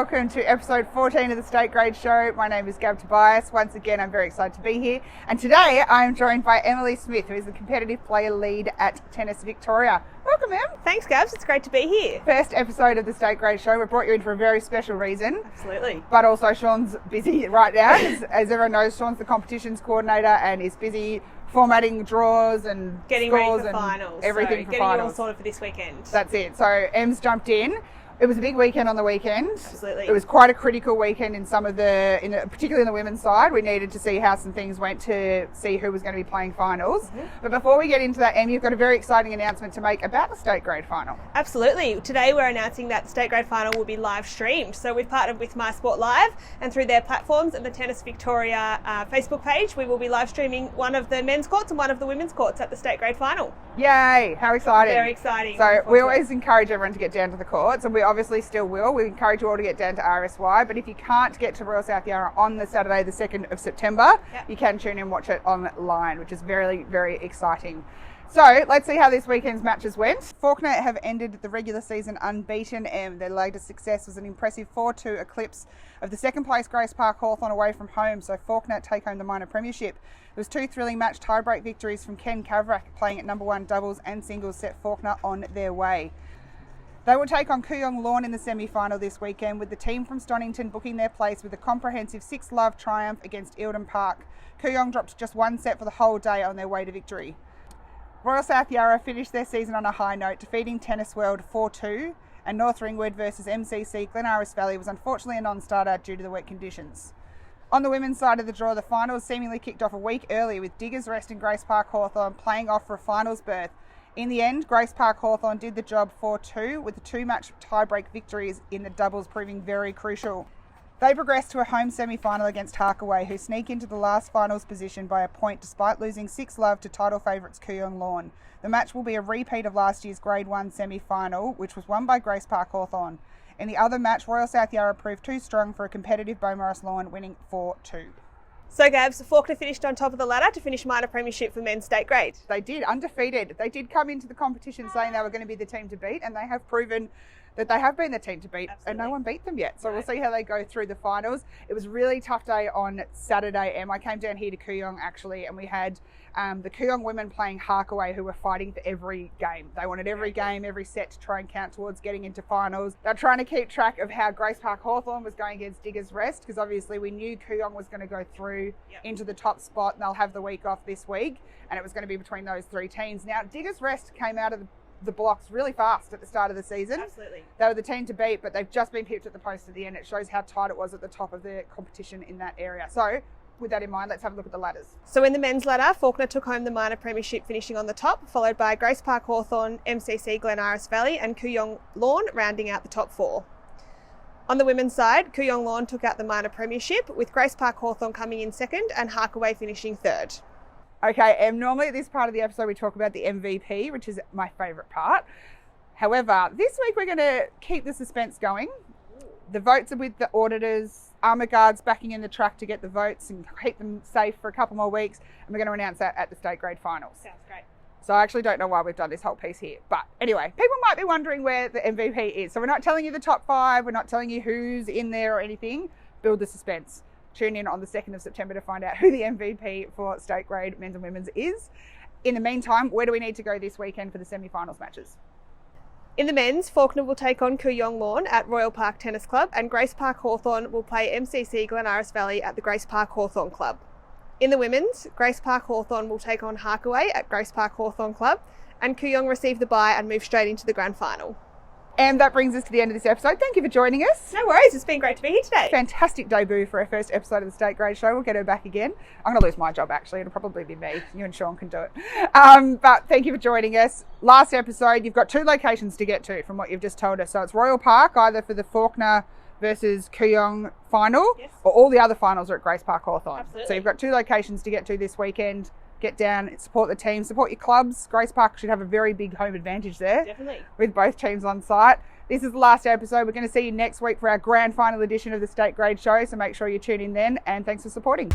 welcome to episode 14 of the State Grade Show. My name is Gab Tobias. Once again, I'm very excited to be here. And today I'm joined by Emily Smith, who is the competitive player lead at Tennis Victoria. Welcome, Em. Thanks, Gabs. It's great to be here. First episode of the State Grade Show. We brought you in for a very special reason. Absolutely. But also Sean's busy right now. As everyone knows, Sean's the competitions coordinator and is busy formatting draws and getting ready scores for and everything for getting finals. you all sorted for this weekend. That's it. So Em's jumped in. It was a big weekend on the weekend. Absolutely. It was quite a critical weekend in some of particularly in the women's side. We needed to see how some things went to see who was going to be playing finals. Mm-hmm. But before we get into that, Em, you've got a very exciting announcement to make about the state grade final. Absolutely. Today we're announcing that the state grade final will be live streamed. So we've partnered with My Sport Live, and through their platforms and the Tennis Victoria Facebook page, we will be live streaming one of the men's courts and one of the women's courts at the state grade final. Yay! How exciting. Very exciting. So we always encourage everyone to get down to the courts, and we obviously still will. We encourage you all to get down to RSY, but if you can't get to Royal South Yarra on the Saturday the 2nd of September, you can tune in and watch it online, which is very, very exciting. So let's see how this weekend's matches went. Faulkner have ended the regular season unbeaten, and their latest success was an impressive 4-2 eclipse of the second place Grace Park Hawthorn away from home, so Faulkner take home the minor premiership. There was two thrilling match tie-break victories from Ken Kavrak playing at number one doubles and singles set Faulkner on their way. They will take on Kooyong Lawn in the semi-final this weekend, with the team from Stonington booking their place with a comprehensive 6-love triumph against Eildon Park. Kooyong dropped just one set for the whole day on their way to victory. Royal South Yarra finished their season on a high note, defeating Tennis World 4-2, and North Ringwood versus MCC Glen Iris Valley was unfortunately a non-starter due to the wet conditions. On the women's side of the draw, the finals seemingly kicked off a week early, with Diggers Rest and Grace Park Hawthorn playing off for a finals berth. In the end, Grace Park Hawthorn did the job 4-2, with the two-match tie-break victories in the doubles proving very crucial. They progressed to a home semi-final against Harkaway, who sneak into the last finals position by a point despite losing 6-love to title favourites Kooyong Lawn. The match will be a repeat of last year's Grade 1 semi-final, which was won by Grace Park Hawthorn. In the other match, Royal South Yarra proved too strong for a competitive Beaumaris Lawn, winning 4-2. So, Gabs, Faulkner finished on top of the ladder to finish minor premiership for men's state grade. They did, undefeated. They did come into the competition saying they were going to be the team to beat, and they have proven that they have been the team to beat. Absolutely. And no one beat them yet. So We'll see how they go through the finals. It was a really tough day on Saturday, and I came down here to Kooyong actually, and we had the Kooyong women playing Harkaway, who were fighting for every game. They wanted every game, every set to try and count towards getting into finals. They're trying to keep track of how Grace Park Hawthorn was going against Diggers Rest, because obviously we knew Kooyong was going to go through into the top spot, and they'll have the week off this week, and it was going to be between those three teams. Now, Diggers Rest came out of the blocks really fast at the start of the season. Absolutely. They were the team to beat, but they've just been pipped at the post at the end. It shows how tight it was at the top of the competition in that area. So with that in mind, let's have a look at the ladders. So in the men's ladder, Faulkner took home the minor premiership, finishing on the top, followed by Grace Park Hawthorn, MCC Glen Iris Valley and Kooyong Lawn rounding out the top four. On the women's side, Kooyong Lawn took out the minor premiership, with Grace Park Hawthorn coming in second and Harkaway finishing third. Okay, normally at this part of the episode we talk about the MVP, which is my favourite part. However, this week we're going to keep the suspense going. The votes are with the auditors, armour guards backing in the track to get the votes and keep them safe for a couple more weeks, and we're going to announce that at the state grade finals. Sounds great. So I actually don't know why we've done this whole piece here. But anyway, people might be wondering where the MVP is. So we're not telling you the top 5, we're not telling you who's in there or anything. Build the suspense. Tune in on the 2nd of September to find out who the MVP for state grade men's and women's is. In the meantime, where do we need to go this weekend for the semi-finals matches? In the men's, Faulkner will take on Kooyong Lawn at Royal Park Tennis Club, and Grace Park Hawthorn will play MCC Glen Iris Valley at the Grace Park Hawthorn Club. In the women's, Grace Park Hawthorn will take on Harkaway at Grace Park Hawthorn Club, and Kooyong receive the bye and move straight into the grand final. And that brings us to the end of this episode. Thank you for joining us. No worries, it's been great to be here today. Fantastic debut for our first episode of the State Grade Show. We'll get her back again. I'm going to lose my job actually. It'll probably be me. You and Sean can do it. But thank you for joining us. Last episode, you've got 2 locations to get to from what you've just told us. So it's Royal Park, either for the Faulkner versus Kooyong final, or all the other finals are at Grace Park Hawthorn. Absolutely. So you've got 2 locations to get to this weekend. Get down, support the team, support your clubs. Grace Park should have a very big home advantage there. Definitely. With both teams on site. This is the last episode. We're going to see you next week for our grand final edition of the State Grade Show, so make sure you tune in then, and thanks for supporting.